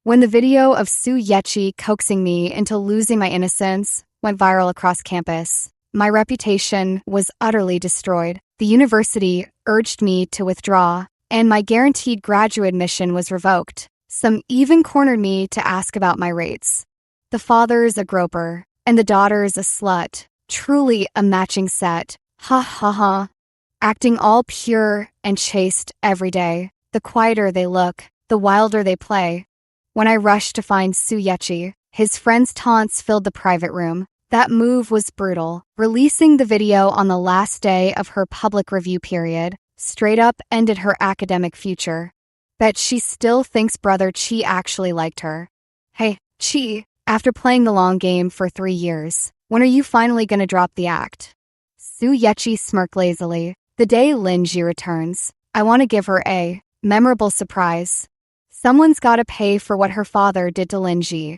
When the video of Su Yechi coaxing me into losing my innocence went viral across campus, my reputation was utterly destroyed. The university urged me to withdraw, and my guaranteed graduate admission was revoked. Some even cornered me to ask about my rates. The father's a groper, and the daughter's a slut. Truly a matching set. Ha ha ha. Acting all pure and chaste every day. The quieter they look, the wilder they play. When I rushed to find Su Yechi, his friend's taunts filled the private room. That move was brutal. Releasing the video on the last day of her public review period straight up ended her academic future. Bet she still thinks brother Chi actually liked her. Hey, Chi, after playing the long game for 3 years, when are you finally gonna drop the act? Su Yechi smirked lazily. The day Linji returns, I want to give her a memorable surprise. Someone's gotta pay for what her father did to Linji.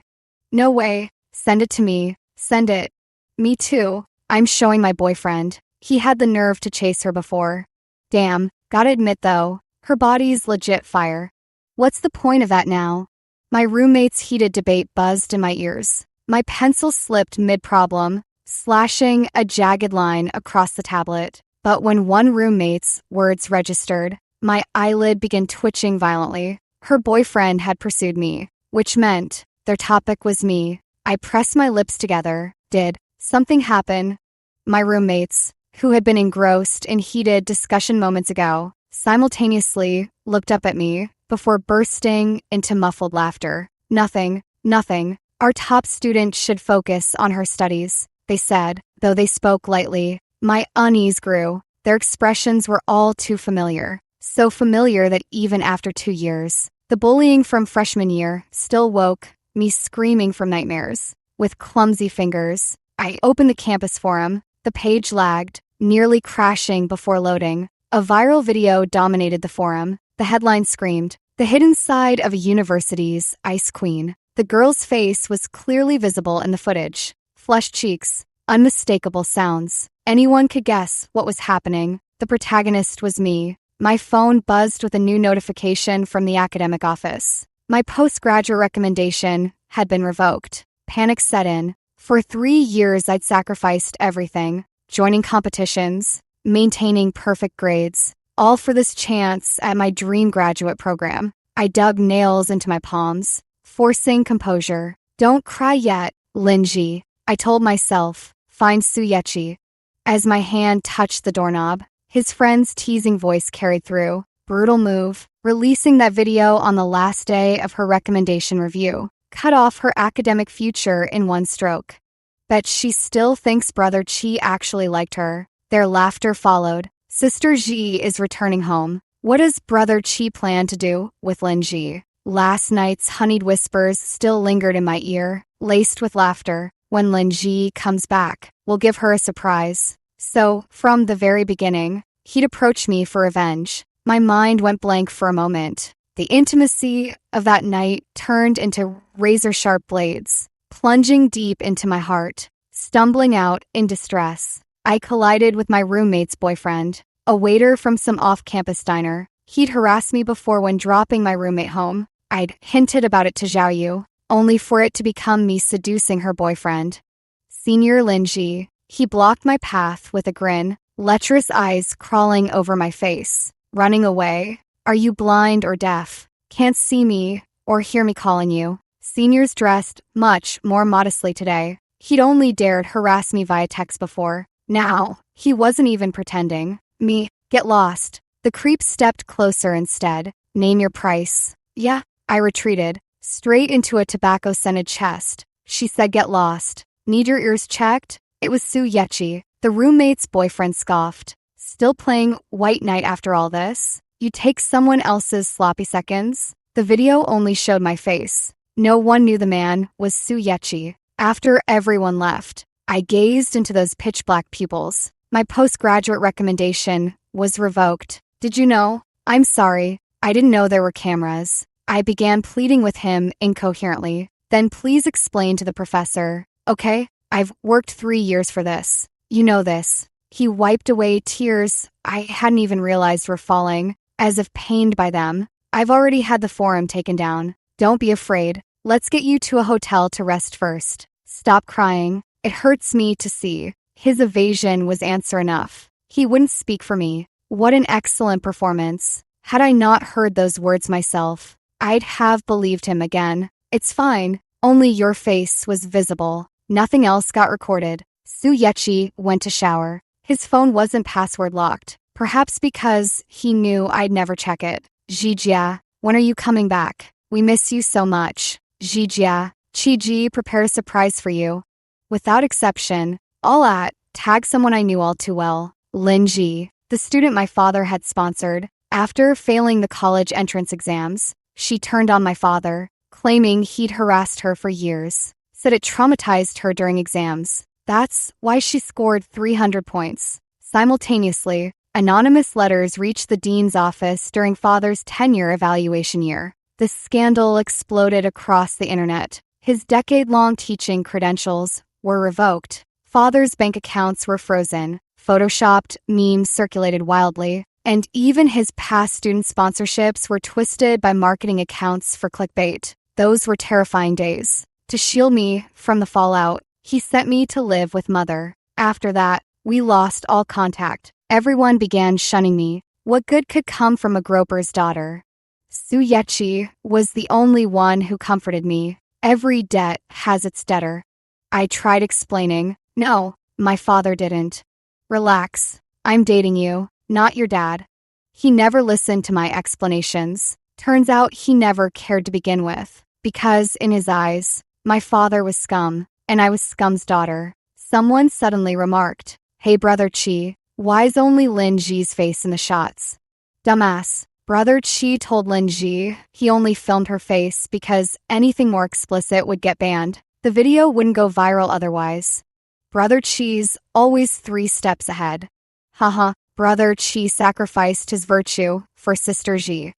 No way. Send it to me. Send it. Me too. I'm showing my boyfriend. He had the nerve to chase her before. Damn, gotta admit though, her body's legit fire. What's the point of that now? My roommate's heated debate buzzed in my ears. My pencil slipped mid-problem, slashing a jagged line across the tablet. But when one roommate's words registered, my eyelid began twitching violently. Her boyfriend had pursued me, which meant their topic was me. I pressed my lips together. Did something happen? My roommates, who had been engrossed in heated discussion moments ago, simultaneously looked up at me before bursting into muffled laughter. Nothing, nothing. Our top student should focus on her studies, they said, though they spoke lightly. My unease grew. Their expressions were all too familiar. So familiar that even after 2 years, the bullying from freshman year still woke me screaming from nightmares. With clumsy fingers, I opened the campus forum. The page lagged, nearly crashing before loading. A viral video dominated the forum. The headline screamed, "The hidden side of a university's ice queen." The girl's face was clearly visible in the footage. Flushed cheeks, unmistakable sounds. Anyone could guess what was happening. The protagonist was me. My phone buzzed with a new notification from the academic office. My postgraduate recommendation had been revoked. Panic set in. For 3 years, I'd sacrificed everything. Joining competitions, maintaining perfect grades, all for this chance at my dream graduate program. I dug nails into my palms, forcing composure. Don't cry yet, Linji, I told myself. Find Su Yechi. As my hand touched the doorknob, his friend's teasing voice carried through. Brutal move, releasing that video on the last day of her recommendation review. Cut off her academic future in one stroke. Bet she still thinks brother Chi actually liked her. Their laughter followed. Sister Ji is returning home. What does brother Chi plan to do with Linji? Last night's honeyed whispers still lingered in my ear, laced with laughter. When Linji comes back, we'll give her a surprise. So, from the very beginning, he'd approach me for revenge. My mind went blank for a moment. The intimacy of that night turned into razor-sharp blades, plunging deep into my heart. Stumbling out in distress, I collided with my roommate's boyfriend, a waiter from some off-campus diner. He'd harassed me before when dropping my roommate home. I'd hinted about it to Xiaoyu, only for it to become me seducing her boyfriend. Senior Linji, he blocked my path with a grin, lecherous eyes crawling over my face. Running away? Are you blind or deaf? Can't see me or hear me calling you? Senior's dressed much more modestly today. He'd only dared harass me via text before. Now, he wasn't even pretending. Me, get lost. The creep stepped closer instead. Name your price. Yeah, I retreated, straight into a tobacco-scented chest. She said get lost. Need your ears checked? It was Su Yechi. The roommate's boyfriend scoffed. Still playing White Knight after all this? You take someone else's sloppy seconds? The video only showed my face. No one knew the man was Su Yechi. After everyone left, I gazed into those pitch-black pupils. My postgraduate recommendation was revoked. Did you know? I'm sorry. I didn't know there were cameras. I began pleading with him incoherently. Then please explain to the professor. Okay, I've worked 3 years for this. You know this. He wiped away tears I hadn't even realized were falling, as if pained by them. I've already had the forum taken down. Don't be afraid. Let's get you to a hotel to rest first. Stop crying. It hurts me to see. His evasion was answer enough. He wouldn't speak for me. What an excellent performance. Had I not heard those words myself, I'd have believed him again. It's fine. Only your face was visible. Nothing else got recorded. Suyechi went to shower. His phone wasn't password locked, perhaps because he knew I'd never check it. Jijia, when are you coming back? We miss you so much. Jijia, Chiji, prepare a surprise for you. Without exception, all tag someone I knew all too well. Linji, the student my father had sponsored. After failing the college entrance exams, she turned on my father, claiming he'd harassed her for years. Said it traumatized her during exams. That's why she scored 300 points. Simultaneously, anonymous letters reached the dean's office during father's tenure evaluation year. The scandal exploded across the internet. His decade-long teaching credentials were revoked. Father's bank accounts were frozen. Photoshopped memes circulated wildly. And even his past student sponsorships were twisted by marketing accounts for clickbait. Those were terrifying days. To shield me from the fallout, he sent me to live with mother. After that, we lost all contact. Everyone began shunning me. What good could come from a groper's daughter? Suyechi was the only one who comforted me. Every debt has its debtor. I tried explaining. No, my father didn't. Relax. I'm dating you, not your dad. He never listened to my explanations. Turns out he never cared to begin with, because in his eyes, my father was scum, and I was scum's daughter. Someone suddenly remarked, "Hey brother Chi, why's only Lin Ji's face in the shots?" Dumbass. Brother Chi told Lin Ji he only filmed her face because anything more explicit would get banned. The video wouldn't go viral otherwise. Brother Chi's always 3 steps ahead. Haha, Brother Chi sacrificed his virtue for Sister Ji.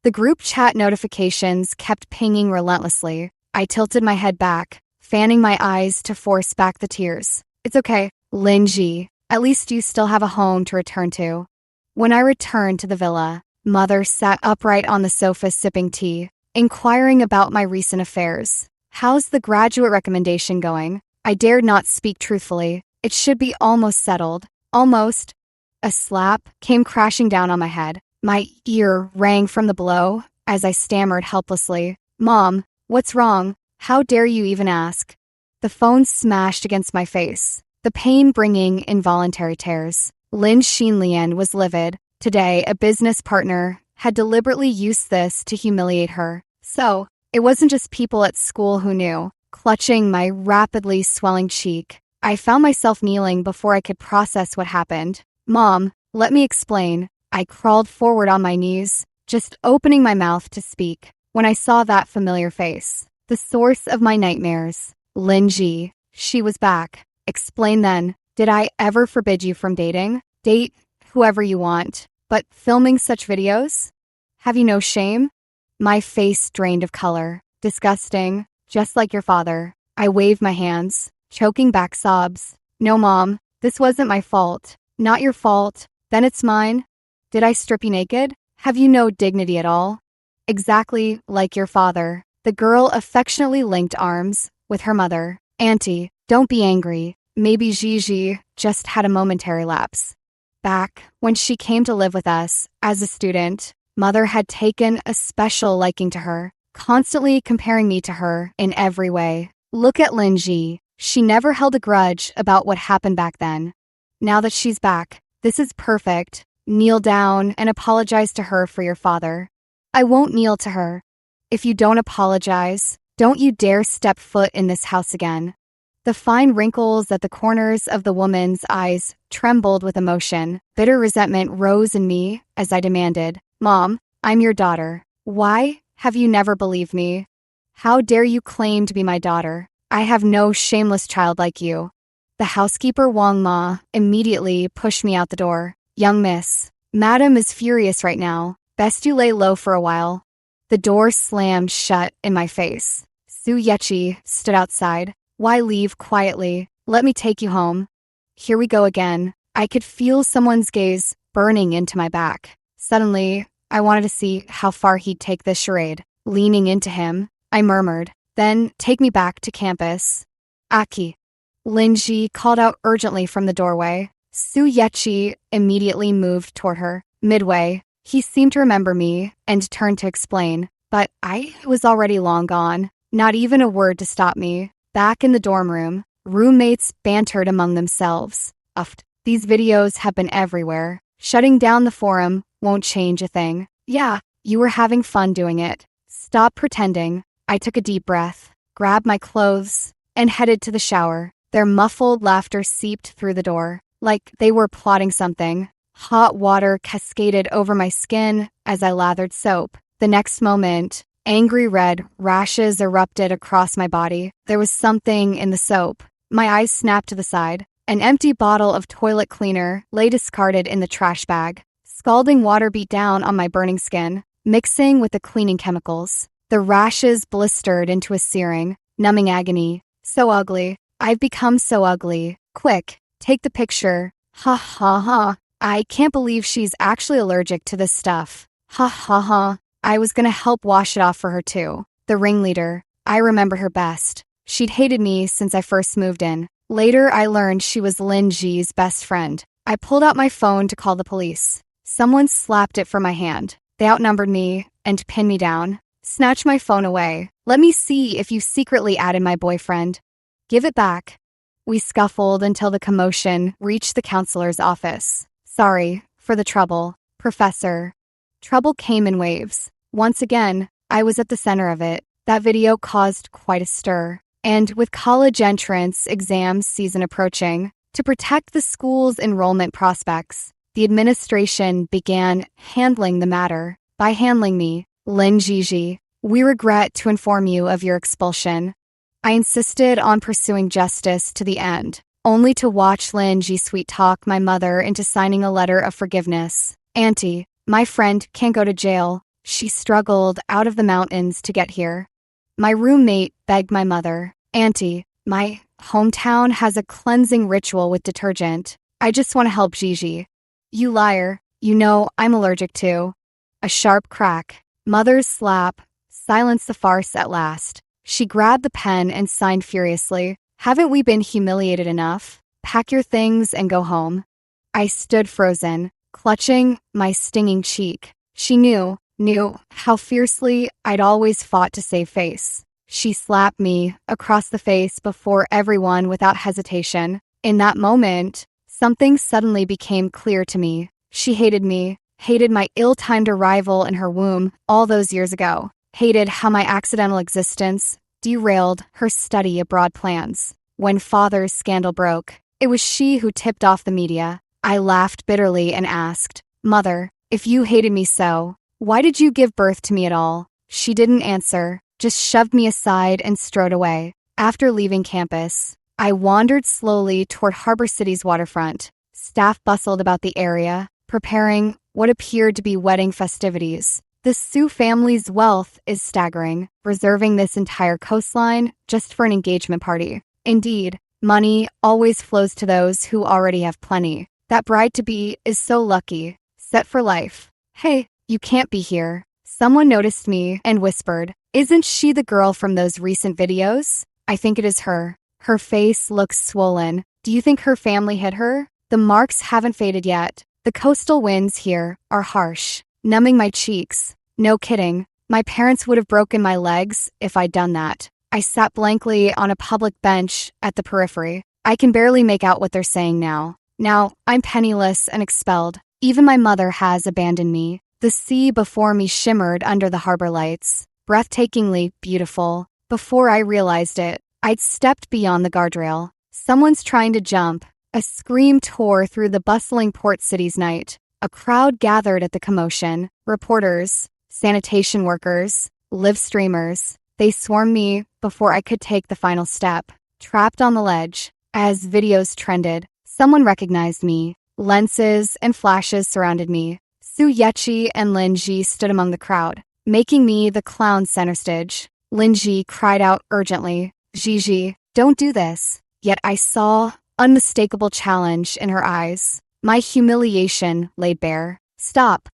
The group chat notifications kept pinging relentlessly. I tilted my head back, fanning my eyes to force back the tears. It's okay, Lin Ji. At least you still have a home to return to. When I returned to the villa, Mother sat upright on the sofa sipping tea, inquiring about my recent affairs. How's the graduate recommendation going? I dared not speak truthfully. It should be almost settled. Almost. A slap came crashing down on my head. My ear rang from the blow as I stammered helplessly. Mom, what's wrong? How dare you even ask? The phone smashed against my face, the pain bringing involuntary tears. Lin Xinlian was livid. Today, a business partner had deliberately used this to humiliate her. So, it wasn't just people at school who knew. Clutching my rapidly swelling cheek, I found myself kneeling before I could process what happened. Mom, let me explain. I crawled forward on my knees, just opening my mouth to speak, when I saw that familiar face. The source of my nightmares. Lin Ji. She was back. Explain then. Did I ever forbid you from dating? Date whoever you want. But filming such videos? Have you no shame? My face drained of color. Disgusting. Just like your father. I waved my hands, choking back sobs. No, Mom. This wasn't my fault. Not your fault. Then it's mine. Did I strip you naked? Have you no dignity at all? Exactly like your father. The girl affectionately linked arms with her mother. Auntie, don't be angry. Maybe Gigi just had a momentary lapse. Back when she came to live with us as a student, Mother had taken a special liking to her, constantly comparing me to her in every way. Look at Lin Ji. She never held a grudge about what happened back then. Now that she's back, this is perfect. Kneel down and apologize to her for your father. I won't kneel to her. If you don't apologize, don't you dare step foot in this house again. The fine wrinkles at the corners of the woman's eyes trembled with emotion. Bitter resentment rose in me as I demanded, Mom, I'm your daughter. Why have you never believed me? How dare you claim to be my daughter? I have no shameless child like you. The housekeeper Wang Ma immediately pushed me out the door. Young miss, Madam is furious right now. Best you lay low for a while. The door slammed shut in my face. Suyechi stood outside. Why leave quietly? Let me take you home. Here we go again. I could feel someone's gaze burning into my back. Suddenly, I wanted to see how far he'd take this charade. Leaning into him, I murmured, "Then take me back to campus." "Aki." Linji called out urgently from the doorway. Suyechi immediately moved toward her. Midway, he seemed to remember me and turned to explain, but I was already long gone. Not even a word to stop me. Back in the dorm room, roommates bantered among themselves. Uffed. These videos have been everywhere. Shutting down the forum won't change a thing. Yeah, you were having fun doing it. Stop pretending. I took a deep breath, grabbed my clothes, and headed to the shower. Their muffled laughter seeped through the door, like they were plotting something. Hot water cascaded over my skin as I lathered soap. The next moment, angry red rashes erupted across my body. There was something in the soap. My eyes snapped to the side. An empty bottle of toilet cleaner lay discarded in the trash bag. Scalding water beat down on my burning skin, mixing with the cleaning chemicals. The rashes blistered into a searing, numbing agony. So ugly. I've become so ugly. Quick, take the picture. Ha ha ha. I can't believe she's actually allergic to this stuff. Ha ha ha. I was gonna help wash it off for her too. The ringleader. I remember her best. She'd hated me since I first moved in. Later, I learned she was Lin Ji's best friend. I pulled out my phone to call the police. Someone slapped it from my hand. They outnumbered me and pinned me down. Snatch my phone away. Let me see if you secretly added my boyfriend. Give it back. We scuffled until the commotion reached the counselor's office. Sorry for the trouble, Professor. Trouble came in waves. Once again, I was at the center of it. That video caused quite a stir. And with college entrance exams season approaching, to protect the school's enrollment prospects, the administration began handling the matter. By handling me, Lin Jiji, we regret to inform you of your expulsion. I insisted on pursuing justice to the end, only to watch Lin Ji sweet-talk my mother into signing a letter of forgiveness. Auntie, my friend can't go to jail. She struggled out of the mountains to get here. My roommate begged my mother, Auntie, my hometown has a cleansing ritual with detergent. I just want to help Gigi. You liar. You know I'm allergic to. A sharp crack. Mother's slap silenced the farce at last. She grabbed the pen and signed furiously. Haven't we been humiliated enough? Pack your things and go home. I stood frozen, clutching my stinging cheek. She knew how fiercely I'd always fought to save face. She slapped me across the face before everyone without hesitation. In that moment, something suddenly became clear to me. She hated me, hated my ill-timed arrival in her womb all those years ago, hated how my accidental existence derailed her study abroad plans. When Father's scandal broke, it was she who tipped off the media. I laughed bitterly and asked, Mother, if you hated me so, why did you give birth to me at all? She didn't answer, just shoved me aside and strode away. After leaving campus, I wandered slowly toward Harbor City's waterfront. Staff bustled about the area, preparing what appeared to be wedding festivities. The Su family's wealth is staggering, reserving this entire coastline just for an engagement party. Indeed, money always flows to those who already have plenty. That bride-to-be is so lucky, set for life. Hey, you can't be here. Someone noticed me and whispered, Isn't she the girl from those recent videos? I think it is her. Her face looks swollen. Do you think her family hit her? The marks haven't faded yet. The coastal winds here are harsh, numbing my cheeks. No kidding. My parents would have broken my legs if I'd done that. I sat blankly on a public bench at the periphery. I can barely make out what they're saying now. Now, I'm penniless and expelled. Even my mother has abandoned me. The sea before me shimmered under the harbor lights, breathtakingly beautiful. Before I realized it, I'd stepped beyond the guardrail. Someone's trying to jump. A scream tore through the bustling port city's night. A crowd gathered at the commotion. Reporters, sanitation workers, live streamers. They swarmed me before I could take the final step. Trapped on the ledge. As videos trended, someone recognized me. Lenses and flashes surrounded me. Suyechi and Lin Ji stood among the crowd, making me the clown center stage. Lin Ji cried out urgently, Gigi, don't do this. Yet I saw unmistakable challenge in her eyes. My humiliation laid bare. Stop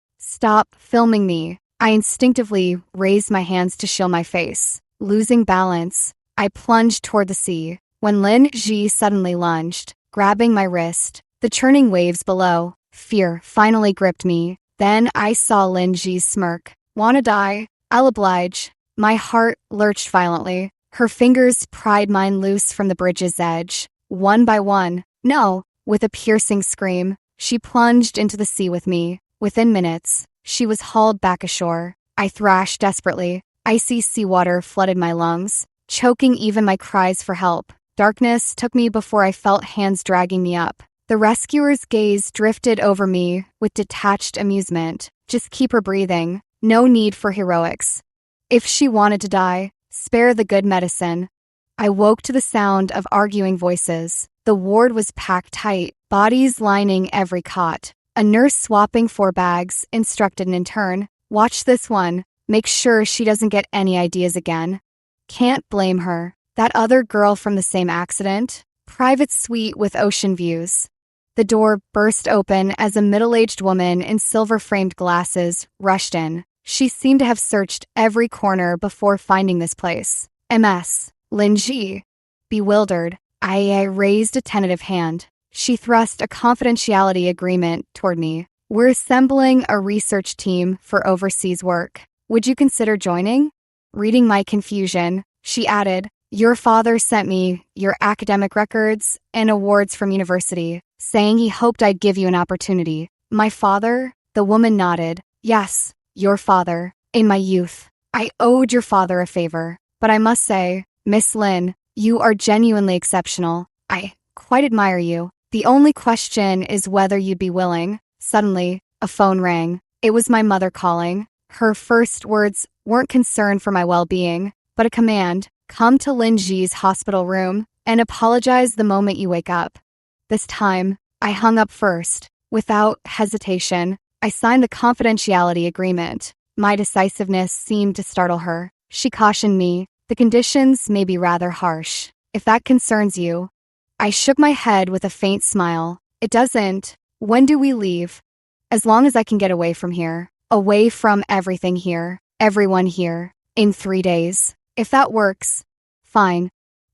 filming me. I instinctively raised my hands to shield my face. Losing balance, I plunged toward the sea, when Lin Ji suddenly lunged, grabbing my wrist. The churning waves below, fear finally gripped me. Then I saw Lin Ji's smirk. "Wanna die? I'll oblige." My heart lurched violently. Her fingers pried mine loose from the bridge's edge. One by one, no, with a piercing scream, she plunged into the sea with me. Within minutes, she was hauled back ashore. I thrashed desperately. Icy seawater flooded my lungs, choking even my cries for help. Darkness took me before I felt hands dragging me up. The rescuer's gaze drifted over me with detached amusement. Just keep her breathing. No need for heroics. If she wanted to die, spare the good medicine. I woke to the sound of arguing voices. The ward was packed tight, bodies lining every cot. A nurse swapping 4 bags instructed an intern, "Watch this one. Make sure she doesn't get any ideas again." Can't blame her. That other girl from the same accident? Private suite with ocean views. The door burst open as a middle-aged woman in silver-framed glasses rushed in. She seemed to have searched every corner before finding this place. MS. Lin Ji. Bewildered, I raised a tentative hand. She thrust a confidentiality agreement toward me. "We're assembling a research team for overseas work. Would you consider joining?" Reading my confusion, she added, "Your father sent me your academic records and awards from university, saying he hoped I'd give you an opportunity." "My father?" The woman nodded. "Yes, your father. In my youth, I owed your father a favor. But I must say, Miss Lin, you are genuinely exceptional. I quite admire you. The only question is whether you'd be willing." Suddenly, a phone rang. It was my mother calling. Her first words weren't concern for my well-being, but a command: "Come to Lin Ji's hospital room and apologize the moment you wake up." This time, I hung up first. Without hesitation, I signed the confidentiality agreement. My decisiveness seemed to startle her. She cautioned me, "The conditions may be rather harsh. If that concerns you." I shook my head with a faint smile. "It doesn't. When do we leave?" "As long as I can get away from here. Away from everything here. Everyone here. In 3 days. If that works, fine."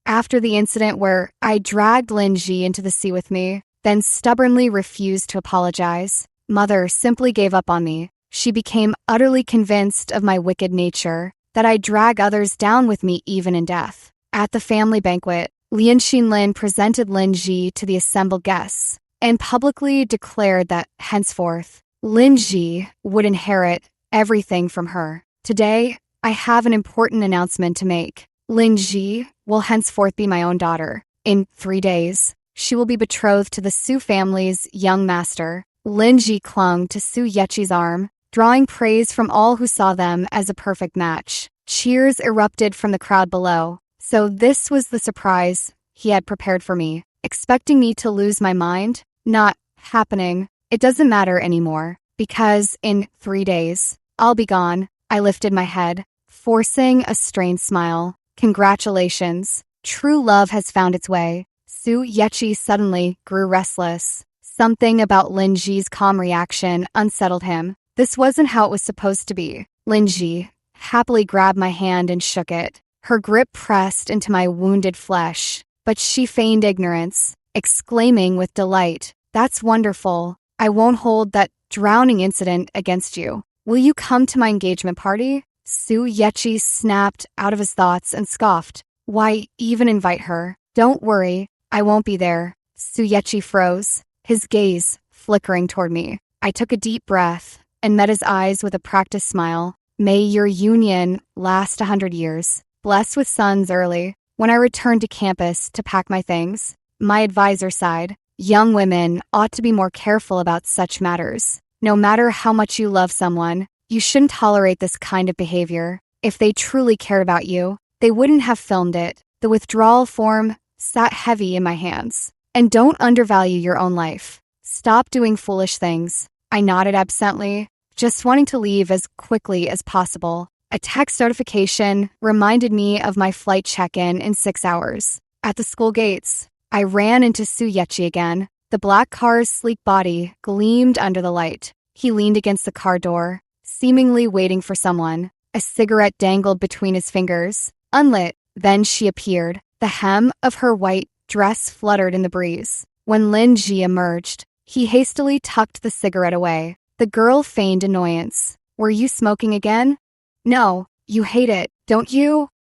After the incident where I dragged Lin Ji into the sea with me, then stubbornly refused to apologize, Mother simply gave up on me. She became utterly convinced of my wicked nature, that I'd drag others down with me even in death. At the family banquet, Lian Xinlin presented Lin Ji to the assembled guests and publicly declared that henceforth, Lin Ji would inherit everything from her. Today, I have an important announcement to make. Lin Ji will henceforth be my own daughter. In 3 days, she will be betrothed to the Su family's young master. Lin Ji clung to Su Yechi's arm, drawing praise from all who saw them as a perfect match. Cheers erupted from the crowd below. So this was the surprise he had prepared for me. Expecting me to lose my mind? Not happening. It doesn't matter anymore, because in 3 days, I'll be gone. I lifted my head, forcing a strained smile. Congratulations. True love has found its way. Su Yechi suddenly grew restless. Something about Lin Ji's calm reaction unsettled him. This wasn't how it was supposed to be. Lin Ji happily grabbed my hand and shook it. Her grip pressed into my wounded flesh, but she feigned ignorance, exclaiming with delight, "That's wonderful. I won't hold that drowning incident against you. Will you come to my engagement party?" Su Yechi snapped out of his thoughts and scoffed. "Why even invite her? Don't worry, I won't be there." Su Yechi froze, his gaze flickering toward me. I took a deep breath and met his eyes with a practiced smile. "May your union last 100 years. Blessed with sons early." When I returned to campus to pack my things, my advisor sighed. "Young women ought to be more careful about such matters. No matter how much you love someone, you shouldn't tolerate this kind of behavior. If they truly cared about you, they wouldn't have filmed it." The withdrawal form sat heavy in my hands. "And don't undervalue your own life. Stop doing foolish things." I nodded absently, just wanting to leave as quickly as possible. A text notification reminded me of my flight check-in in 6 hours. At the school gates, I ran into Su Yechi again. The black car's sleek body gleamed under the light. He leaned against the car door. seemingly waiting for someone. A cigarette dangled between his fingers, unlit. Then she appeared. The hem of her white dress fluttered in the breeze. When Lin Ji emerged, he hastily tucked the cigarette away. The girl feigned annoyance. "Were you smoking again?" "No, you hate it, don't you?"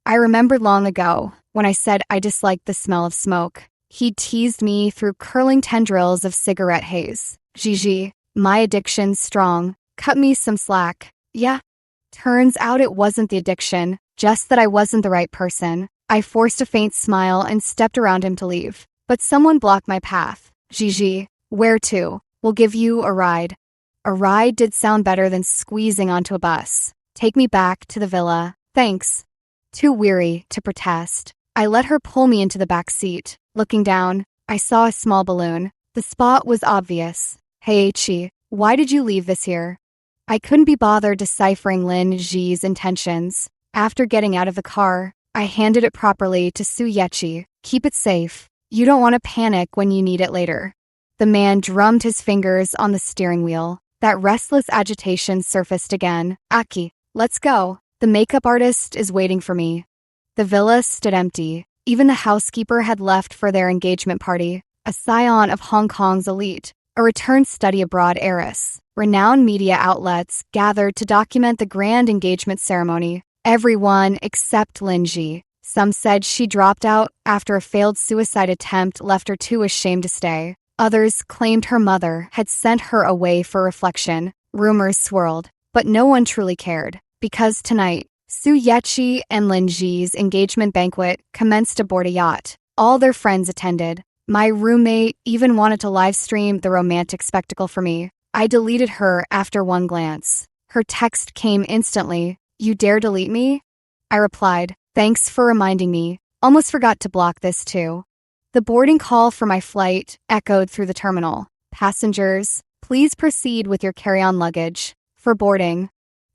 I remembered long ago, when I said I disliked the smell of smoke. He teased me through curling tendrils of cigarette haze. Gigi, my addiction's strong. Cut me some slack. Yeah. Turns out it wasn't the addiction, just that I wasn't the right person. I forced a faint smile and stepped around him to leave. But someone blocked my path. "Gigi, where to? We'll give you a ride." A ride did sound better than squeezing onto a bus. "Take me back to the villa, thanks." Too weary to protest, I let her pull me into the back seat. Looking down, I saw a small balloon. The spot was obvious. "Hey Chi, why did you leave this here?" I couldn't be bothered deciphering Lin Ji's intentions. After getting out of the car, I handed it properly to Su Yechi. "Keep it safe. You don't want to panic when you need it later." The man drummed his fingers on the steering wheel. That restless agitation surfaced again. "Aki, let's go. The makeup artist is waiting for me." The villa stood empty. Even the housekeeper had left for their engagement party, a scion of Hong Kong's elite, a returned study abroad heiress. Renowned media outlets gathered to document the grand engagement ceremony. Everyone except Lin Ji. Some said she dropped out after a failed suicide attempt left her too ashamed to stay. Others claimed her mother had sent her away for reflection. Rumors swirled, but no one truly cared. Because tonight, Su Yechi and Lin Ji's engagement banquet commenced aboard a yacht. All their friends attended. My roommate even wanted to live stream the romantic spectacle for me. I deleted her after one glance. Her text came instantly. "You dare delete me?" I replied, "Thanks for reminding me. Almost forgot to block this too." The boarding call for my flight echoed through the terminal. "Passengers, please proceed with your carry-on luggage." For boarding,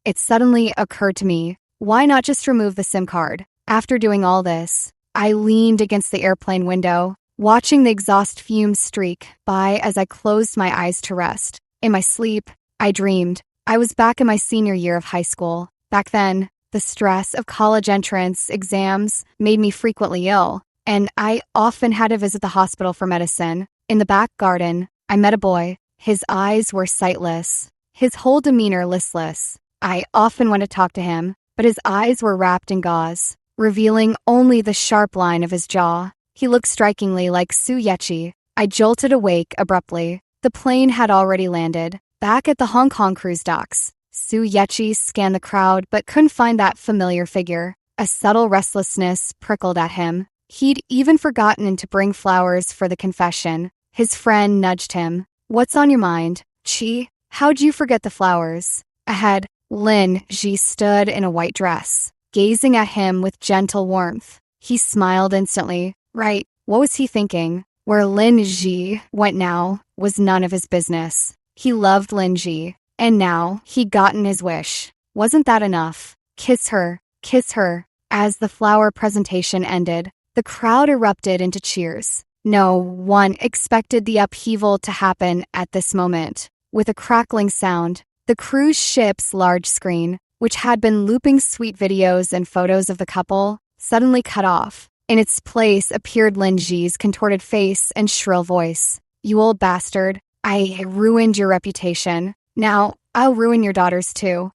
it suddenly occurred to me, why not just remove the SIM card? After doing all this, I leaned against the airplane window, watching the exhaust fumes streak by as I closed my eyes to rest. In my sleep, I dreamed. I was back in my senior year of high school. Back then, the stress of college entrance exams made me frequently ill, and I often had to visit the hospital for medicine. In the back garden, I met a boy. His eyes were sightless, his whole demeanor listless. I often went to talk to him, but his eyes were wrapped in gauze, revealing only the sharp line of his jaw. He looked strikingly like Su Yechi. I jolted awake abruptly. The plane had already landed. Back at the Hong Kong cruise docks, Su Yechi scanned the crowd but couldn't find that familiar figure. A subtle restlessness prickled at him. He'd even forgotten to bring flowers for the confession. His friend nudged him. "What's on your mind, Chi? How'd you forget the flowers?" Ahead, Lin Ji stood in a white dress, gazing at him with gentle warmth. He smiled instantly. Right, what was he thinking? Where Lin Ji went now was none of his business. He loved Lin Ji, and now he'd gotten his wish. Wasn't that enough? Kiss her, kiss her. As the flower presentation ended, the crowd erupted into cheers. No one expected the upheaval to happen at this moment. With a crackling sound, the cruise ship's large screen, which had been looping sweet videos and photos of the couple, suddenly cut off. In its place appeared Lin Ji's contorted face and shrill voice. "You old bastard, I ruined your reputation. Now, I'll ruin your daughter's too.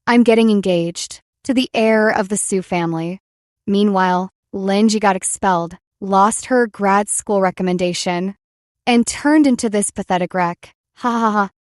I'm getting engaged to the heir of the Su family." Meanwhile, Lin Ji got expelled, lost her grad school recommendation, and turned into this pathetic wreck. Ha ha ha.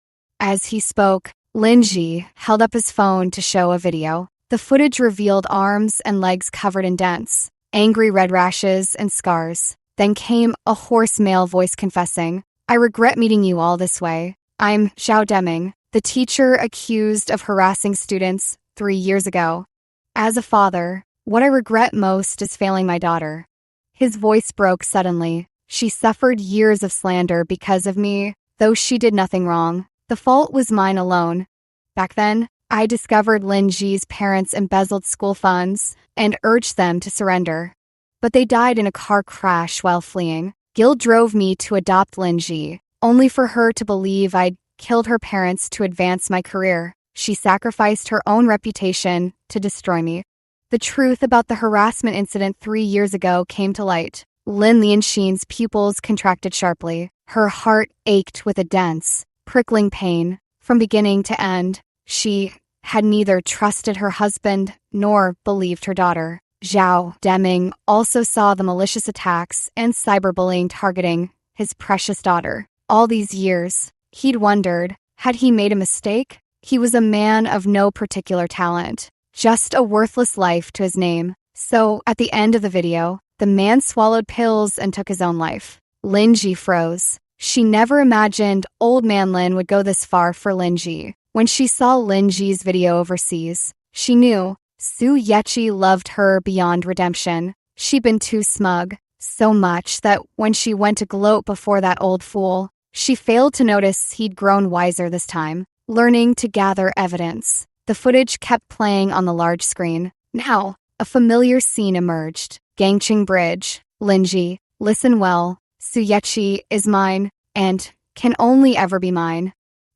As he spoke, Lin Ji held up his phone to show a video. The footage revealed arms and legs covered in dents, angry red rashes and scars. Then came a hoarse male voice confessing, "I regret meeting you all this way. I'm Zhao Deming, the teacher accused of harassing students 3 years ago. As a father, what I regret most is failing my daughter." His voice broke suddenly. "She suffered years of slander because of me, though she did nothing wrong. The fault was mine alone. Back then, I discovered Lin Ji's parents embezzled school funds and urged them to surrender. But they died in a car crash while fleeing. Guilt drove me to adopt Lin Ji, only for her to believe I'd killed her parents to advance my career. She sacrificed her own reputation to destroy me. The truth about the harassment incident 3 years ago came to light. Lin Lianxin's pupils contracted sharply. Her heart ached with a dense, prickling pain. From beginning to end, she had neither trusted her husband nor believed her daughter. Zhao Deming also saw the malicious attacks and cyberbullying targeting his precious daughter. All these years, he'd wondered, had he made a mistake? He was a man of no particular talent, just a worthless life to his name. So, at the end of the video, the man swallowed pills and took his own life. Lin Ji froze. She never imagined old man Lin would go this far for Lin Ji. When she saw Lin Ji's video overseas, she knew Su Yechi loved her beyond redemption. She'd been too smug, so much that when she went to gloat before that old fool, she failed to notice he'd grown wiser this time, learning to gather evidence. The footage kept playing on the large screen. Now, a familiar scene emerged. Gangqing Bridge. Linji, listen well. Su Yechi is mine, and can only ever be mine.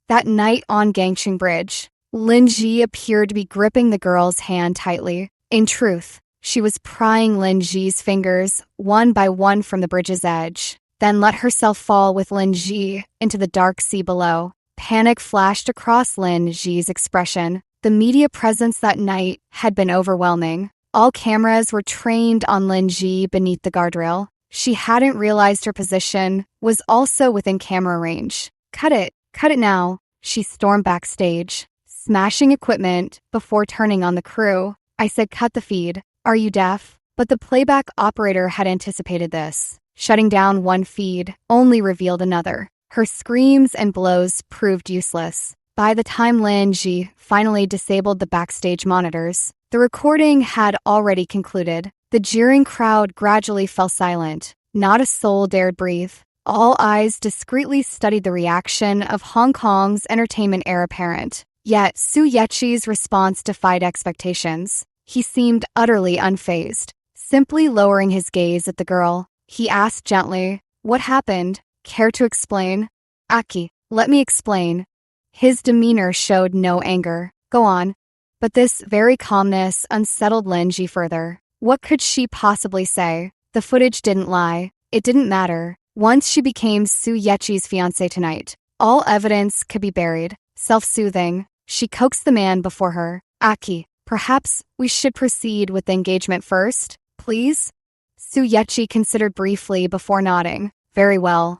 That night on Gangqing Bridge, Linji appeared to be gripping the girl's hand tightly. In truth, she was prying Linji's fingers one by one from the bridge's edge, then let herself fall with Linji into the dark sea below. Panic flashed across Linji's expression. The media presence that night had been overwhelming. All cameras were trained on Linji beneath the guardrail. She hadn't realized her position was also within camera range. Cut it now, she stormed backstage, smashing equipment before turning on the crew. I said cut the feed. Are you deaf? But the playback operator had anticipated this. Shutting down one feed only revealed another. Her screams and blows proved useless. By the time Linji finally disabled the backstage monitors, the recording had already concluded. The jeering crowd gradually fell silent. Not a soul dared breathe. All eyes discreetly studied the reaction of Hong Kong's entertainment heir apparent. Yet Su Yechi's response defied expectations. He seemed utterly unfazed. Simply lowering his gaze at the girl, he asked gently, "What happened? Care to explain?" "Aki, let me explain." His demeanor showed no anger. "Go on." But this very calmness unsettled Linji further. What could she possibly say? The footage didn't lie. It didn't matter. Once she became Su Yechi's fiancé tonight, all evidence could be buried. Self-soothing, she coaxed the man before her. "Aki, perhaps we should proceed with the engagement first, please?" Su Yechi considered briefly before nodding. "Very well.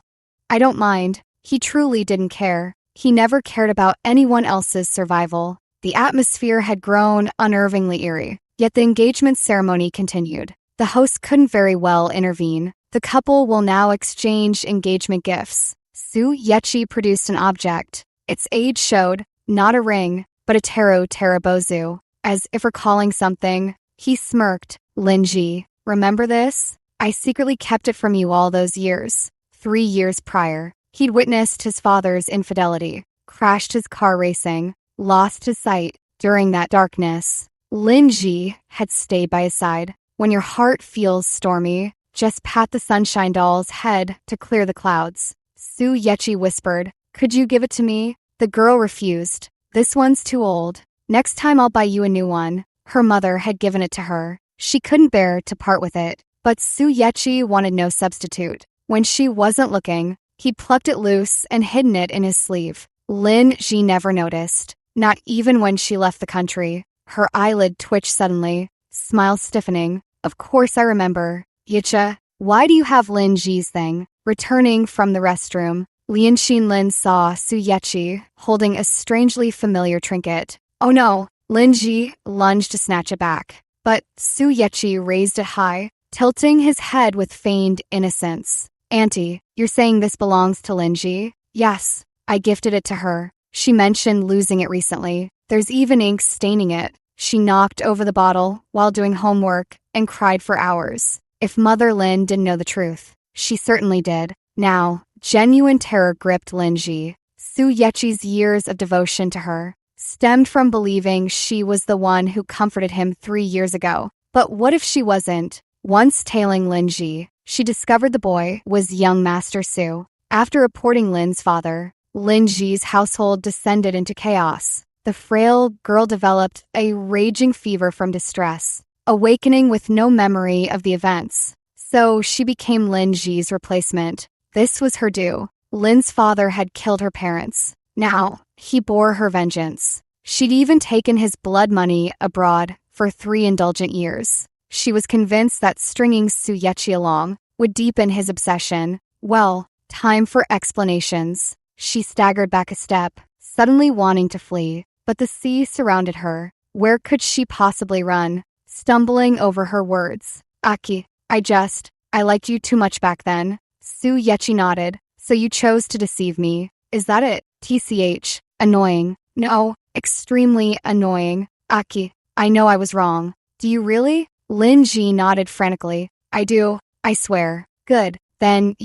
I don't mind." He truly didn't care. He never cared about anyone else's survival. The atmosphere had grown unnervingly eerie. Yet the engagement ceremony continued. The host couldn't very well intervene. The couple will now exchange engagement gifts. Su Yechi produced an object. Its age showed, not a ring, but a Teru Terabozu. As if recalling something, he smirked. "Linji, remember this? I secretly kept it from you all those years. 3 years prior, he'd witnessed his father's infidelity, crashed his car racing, lost his sight during that darkness. Linji had stayed by his side. When your heart feels stormy, just pat the sunshine doll's head to clear the clouds." Su Yechi whispered, "Could you give it to me?" The girl refused. "This one's too old. Next time I'll buy you a new one." Her mother had given it to her. She couldn't bear to part with it. But Su Yechi wanted no substitute. When she wasn't looking, he plucked it loose and hidden it in his sleeve. Lin Ji never noticed, not even when she left the country. Her eyelid twitched suddenly, smile stiffening. "Of course I remember. Yicha, why do you have Lin Ji's thing?" Returning from the restroom, Lianxin Lin saw Su Yechi holding a strangely familiar trinket. "Oh no!" Lin Ji lunged to snatch it back. But Su Yechi raised it high, tilting his head with feigned innocence. "Auntie, you're saying this belongs to Lin Ji?" "Yes, I gifted it to her. She mentioned losing it recently. There's even ink staining it. She knocked over the bottle while doing homework and cried for hours. If Mother Lin didn't know the truth, she certainly did." Now, genuine terror gripped Linji. Su Yechi's years of devotion to her stemmed from believing she was the one who comforted him 3 years ago. But what if she wasn't? Once tailing Linji, she discovered the boy was young Master Su. After reporting Lin's father, Linji's household descended into chaos. the frail girl developed a raging fever from distress, awakening with no memory of the events. So she became Lin Ji's replacement. This was her due. Lin's father had killed her parents. Now, he bore her vengeance. She'd even taken his blood money abroad for 3 indulgent years. She was convinced that stringing Su Yechi along would deepen his obsession. Well, time for explanations. She staggered back a step, suddenly wanting to flee, but the sea surrounded her. Where could she possibly run? Stumbling over her words. Aki, I liked you too much back then. Su Yechi nodded. So you chose to deceive me. Is that it? TCH. Annoying. No, extremely annoying. Aki, I know I was wrong. Do you really? Lin Ji nodded frantically. I do, I swear. Good. Then,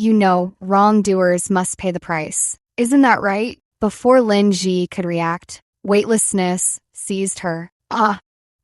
wrongdoers must pay the price. Isn't that right? Before Lin Ji could react, weightlessness seized her.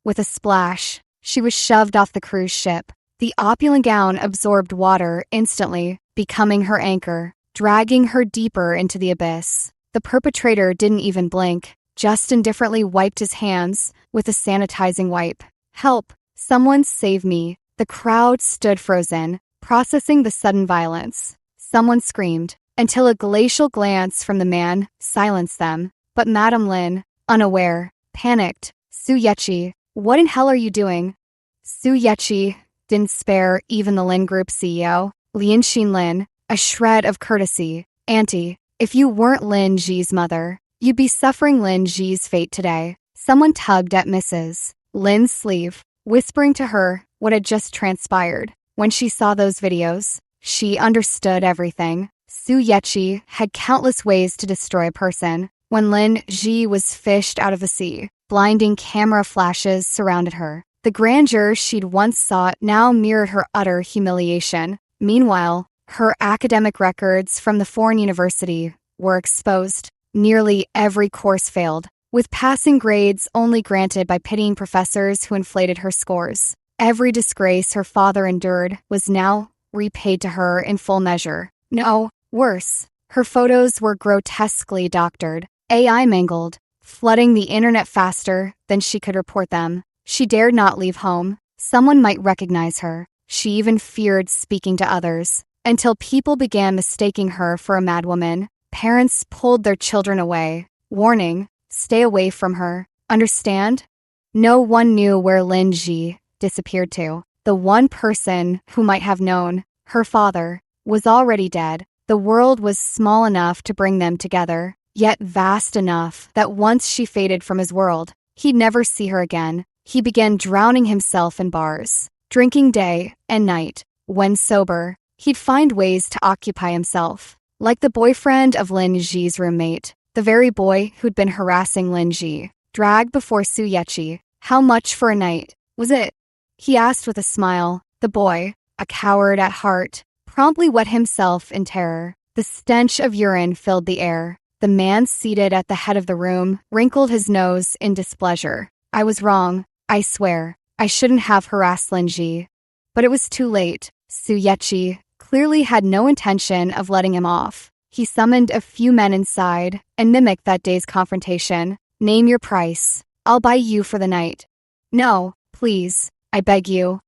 With a splash, she was shoved off the cruise ship. The opulent gown absorbed water instantly, becoming her anchor, dragging her deeper into the abyss. The perpetrator didn't even blink, just indifferently wiped his hands with a sanitizing wipe. Help! Someone save me! The crowd stood frozen, processing the sudden violence. Someone screamed, until a glacial glance from the man silenced them. But Madame Lin, unaware, panicked. Su Yechi, what in hell are you doing? Su Yechi didn't spare even the Lin Group CEO, Lianxin Lin, a shred of courtesy. Auntie, if you weren't Lin Ji's mother, you'd be suffering Lin Ji's fate today. Someone tugged at Mrs. Lin's sleeve, whispering to her what had just transpired. When she saw those videos, she understood everything. Su Yechi had countless ways to destroy a person. When Lin Ji was fished out of the sea, blinding camera flashes surrounded her. The grandeur she'd once sought now mirrored her utter humiliation. Meanwhile, her academic records from the foreign university were exposed. Nearly every course failed, with passing grades only granted by pitying professors who inflated her scores. Every disgrace her father endured was now repaid to her in full measure. No, worse. Her photos were grotesquely doctored, AI mangled, flooding the internet faster than she could report them. She dared not leave home. Someone might recognize her. She even feared speaking to others, until people began mistaking her for a madwoman. Parents pulled their children away, warning, stay away from her. Understand? No one knew where Lin Ji disappeared to. The one person who might have known, her father, was already dead. The world was small enough to bring them together, yet vast enough that once she faded from his world, he'd never see her again. He began drowning himself in bars, drinking day and night. When sober, he'd find ways to occupy himself. Like the boyfriend of Lin Ji's roommate, the very boy who'd been harassing Lin Ji, dragged before Su Yechi. How much for a night was it? He asked with a smile. The boy, a coward at heart, promptly wet himself in terror. The stench of urine filled the air. The man seated at the head of the room wrinkled his nose in displeasure. I was wrong, I swear. I shouldn't have harassed Lin Ji. But it was too late. Su Yechi clearly had no intention of letting him off. He summoned a few men inside and mimicked that day's confrontation. Name your price. I'll buy you for the night. No, please, I beg you.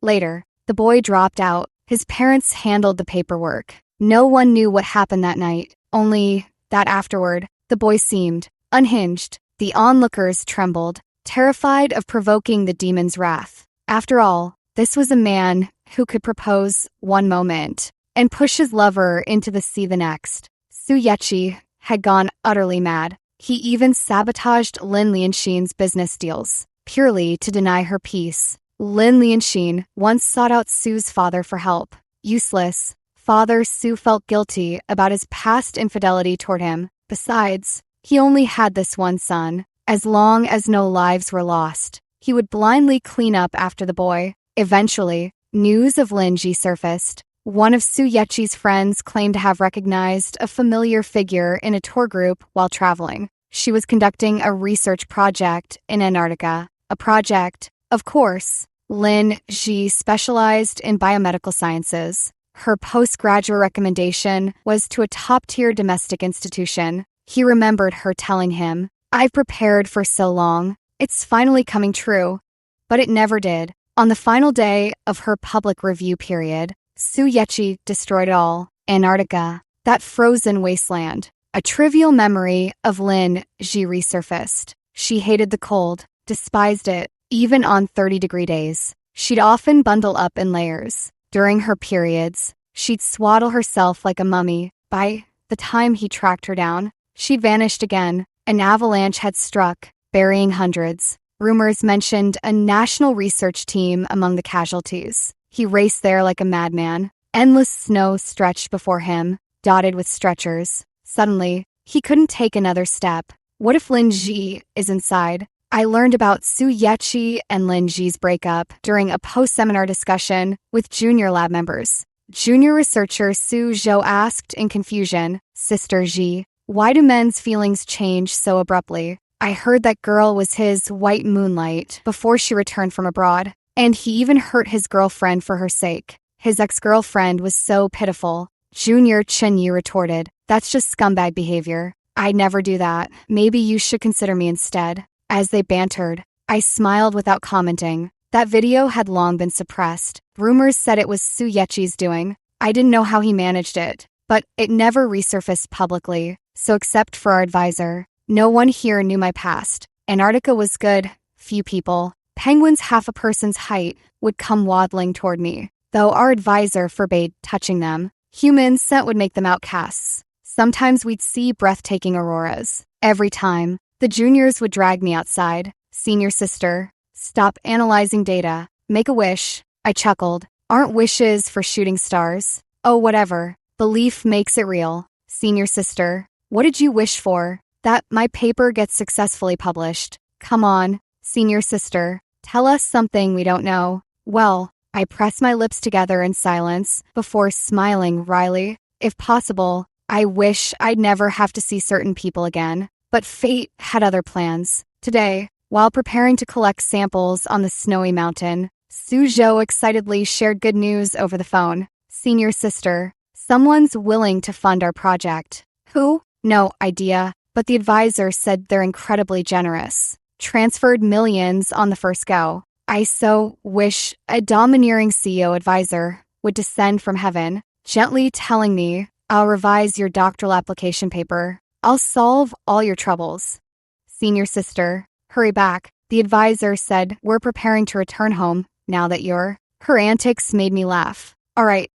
Later, the boy dropped out. His parents handled the paperwork. No one knew what happened that night, only that afterward, the boy seemed unhinged. The onlookers trembled, terrified of provoking the demon's wrath. After all, this was a man who could propose one moment and push his lover into the sea the next. Su Yechi had gone utterly mad. He even sabotaged Lin Lianxin's business deals, purely to deny her peace. Lin Lianxin once sought out Su's father for help. Useless. Father Su felt guilty about his past infidelity toward him. Besides, he only had this one son. As long as no lives were lost, he would blindly clean up after the boy. Eventually, news of Lin Ji surfaced. One of Su Yechi's friends claimed to have recognized a familiar figure in a tour group while traveling. She was conducting a research project in Antarctica. A project, of course. Lin Ji specialized in biomedical sciences. Her postgraduate recommendation was to a top-tier domestic institution. He remembered her telling him, I've prepared for so long. It's finally coming true. But it never did. On the final day of her public review period, Suyechi destroyed it all. Antarctica, that frozen wasteland. A trivial memory of Lin Ji resurfaced. She hated the cold, despised it, even on 30-degree days. She'd often bundle up in layers. During her periods, she'd swaddle herself like a mummy. By the time he tracked her down, she'd vanished again. An avalanche had struck, burying hundreds. Rumors mentioned a national research team among the casualties. He raced there like a madman. Endless snow stretched before him, dotted with stretchers. Suddenly, he couldn't take another step. What if Lin Ji is inside? I learned about Suyechi and Lin Ji's breakup during a post-seminar discussion with junior lab members. Junior researcher Su Zhou asked in confusion, "Sister Ji, why do men's feelings change so abruptly? I heard that girl was his white moonlight before she returned from abroad, and he even hurt his girlfriend for her sake. His ex-girlfriend was so pitiful." Junior Chen Yu retorted, "That's just scumbag behavior. I'd never do that. Maybe you should consider me instead." As they bantered, I smiled without commenting. That video had long been suppressed. Rumors said it was Suyechi's doing. I didn't know how he managed it, but it never resurfaced publicly. So except for our advisor, no one here knew my past. Antarctica was good. Few people, penguins half a person's height, would come waddling toward me, though our advisor forbade touching them. Human scent would make them outcasts. Sometimes we'd see breathtaking auroras. Every time, the juniors would drag me outside. "Senior sister, stop analyzing data. Make a wish." I chuckled. "Aren't wishes for shooting stars?" "Oh, whatever. Belief makes it real." "Senior sister, what did you wish for?" "That my paper gets successfully published." "Come on, senior sister. Tell us something we don't know." "Well," I pressed my lips together in silence before smiling wryly. "If possible, I wish I'd never have to see certain people again." But fate had other plans. Today, while preparing to collect samples on the snowy mountain, Su Zhou excitedly shared good news over the phone. "Senior sister, someone's willing to fund our project." "Who?" "No idea, but the advisor said they're incredibly generous. Transferred millions on the first go." I so wish a domineering CEO advisor would descend from heaven, gently telling me, "I'll revise your doctoral application paper. I'll solve all your troubles." "Senior sister, hurry back. The advisor said we're preparing to return home now that you're..." Her antics made me laugh. All right.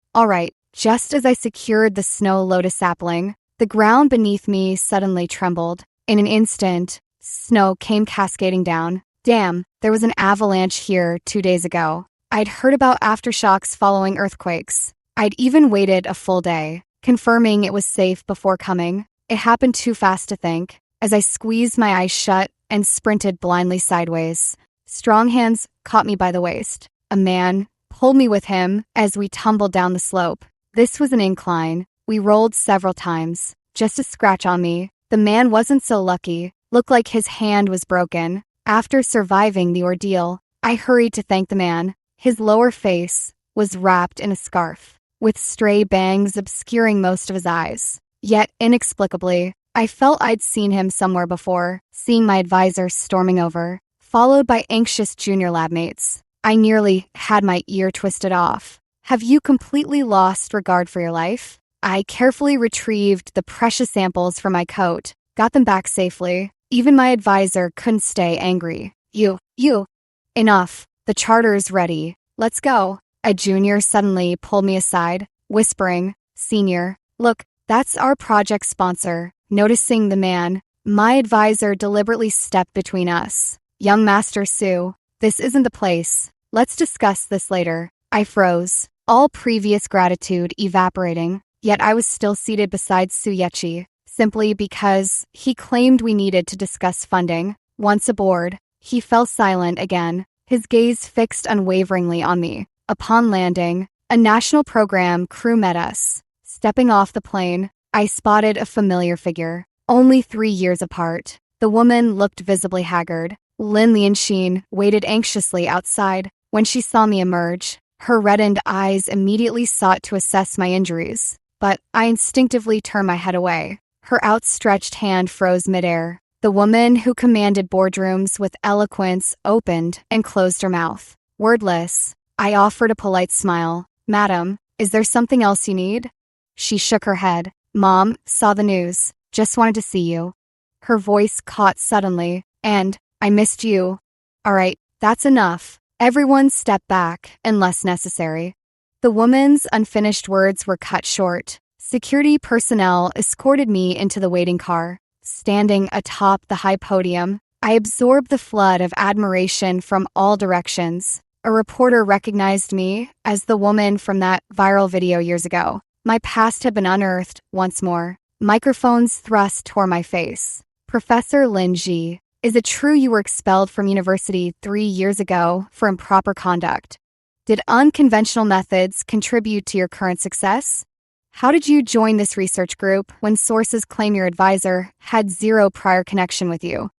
Just as I secured the snow lotus sapling, the ground beneath me suddenly trembled. In an instant, snow came cascading down. Damn, there was an avalanche here 2 days ago. I'd heard about aftershocks following earthquakes. I'd even waited a full day, confirming it was safe before coming. It happened too fast to think. As I squeezed my eyes shut and sprinted blindly sideways, strong hands caught me by the waist. A man pulled me with him as we tumbled down the slope. This was an incline. We rolled several times. Just a scratch on me. The man wasn't so lucky. Looked like his hand was broken. After surviving the ordeal, I hurried to thank the man. His lower face was wrapped in a scarf, with stray bangs obscuring most of his eyes. Yet, inexplicably, I felt I'd seen him somewhere before, seeing my advisor storming over, followed by anxious junior lab mates. I nearly had my ear twisted off. "Have you completely lost regard for your life?" I carefully retrieved the precious samples from my coat, got them back safely. Even my advisor couldn't stay angry. You. Enough. The charter's ready. Let's go." A junior suddenly pulled me aside, whispering, "Senior, look, that's our project sponsor." Noticing the man, my advisor deliberately stepped between us. "Young Master Su, this isn't the place. Let's discuss this later." I froze, all previous gratitude evaporating, yet I was still seated beside Suyechi, simply because he claimed we needed to discuss funding. Once aboard, he fell silent again, his gaze fixed unwaveringly on me. Upon landing, a national program crew met us. Stepping off the plane, I spotted a familiar figure, only 3 years apart. The woman looked visibly haggard. Lin Lianxin waited anxiously outside. When she saw me emerge, her reddened eyes immediately sought to assess my injuries, but I instinctively turned my head away. Her outstretched hand froze midair. The woman who commanded boardrooms with eloquence opened and closed her mouth. Wordless, I offered a polite smile. Madam, is there something else you need? She shook her head. Mom, saw the news. Just wanted to see you. Her voice caught suddenly. And, I missed you. All right, that's enough. Everyone step back, unless necessary. The woman's unfinished words were cut short. Security personnel escorted me into the waiting car. Standing atop the high podium, I absorbed the flood of admiration from all directions. A reporter recognized me as the woman from that viral video years ago. My past had been unearthed once more. Microphones thrust toward my face. Professor Lin Ji, is it true you were expelled from university 3 years ago for improper conduct? Did unconventional methods contribute to your current success? How did you join this research group when sources claim your advisor had zero prior connection with you?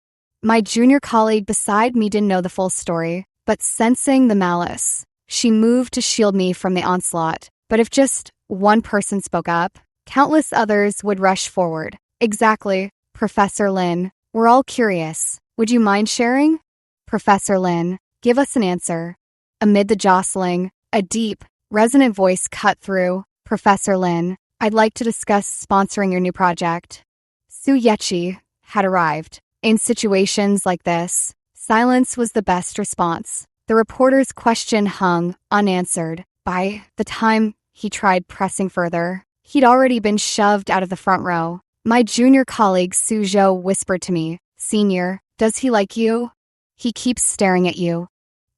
My junior colleague beside me didn't know the full story, but sensing the malice, she moved to shield me from the onslaught. But if just one person spoke up, countless others would rush forward. Exactly, Professor Lin. We're all curious. Would you mind sharing? Professor Lin, give us an answer. Amid the jostling, a deep, resonant voice cut through. Professor Lin, I'd like to discuss sponsoring your new project. Su Yechi had arrived. In situations like this, silence was the best response. The reporter's question hung unanswered. By the time he tried pressing further, he'd already been shoved out of the front row. My junior colleague Su Zhou whispered to me, Senior, does he like you? He keeps staring at you.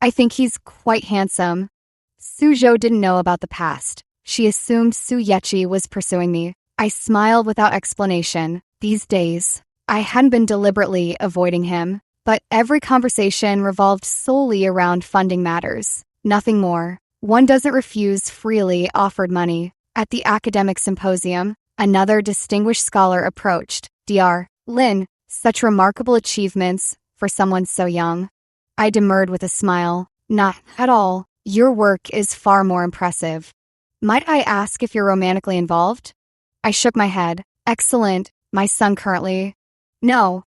I think he's quite handsome. Su Zhou didn't know about the past. She assumed Su Yechi was pursuing me. I smiled without explanation. These days, I hadn't been deliberately avoiding him, but every conversation revolved solely around funding matters. Nothing more. One doesn't refuse freely offered money. At the academic symposium, another distinguished scholar approached. Dr. Lin, such remarkable achievements for someone so young. I demurred with a smile. Not at all. Your work is far more impressive. Might I ask if you're romantically involved? I shook my head. Excellent. My son currently. No.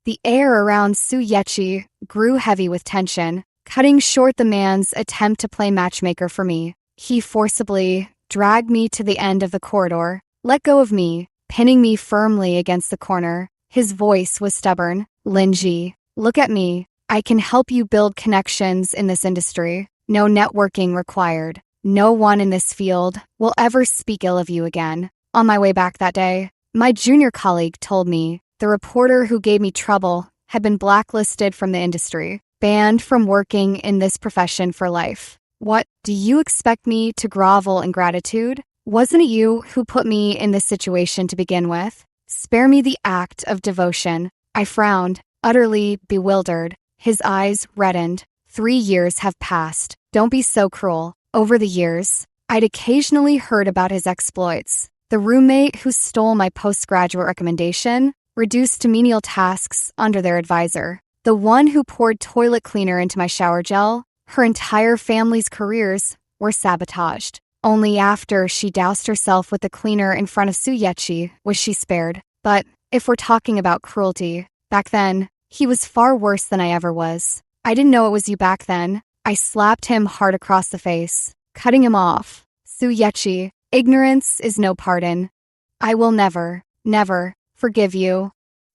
The air around Su Yechi grew heavy with tension, cutting short the man's attempt to play matchmaker for me. He forcibly dragged me to the end of the corridor, let go of me, pinning me firmly against the corner. His voice was stubborn. Linji, look at me. I can help you build connections in this industry. No networking required. No one in this field will ever speak ill of you again. On my way back that day, my junior colleague told me the reporter who gave me trouble had been blacklisted from the industry, banned from working in this profession for life. What, do you expect me to grovel in gratitude? Wasn't it you who put me in this situation to begin with? Spare me the act of devotion. I frowned, utterly bewildered. His eyes reddened. 3 years have passed. Don't be so cruel. Over the years, I'd occasionally heard about his exploits. The roommate who stole my postgraduate recommendation, reduced to menial tasks under their advisor. The one who poured toilet cleaner into my shower gel. Her entire family's careers were sabotaged. Only after she doused herself with the cleaner in front of Su Yechi was she spared. But if we're talking about cruelty, back then, he was far worse than I ever was. I didn't know it was you back then. I slapped him hard across the face, cutting him off. Su Yechi, ignorance is no pardon. I will never, never forgive you.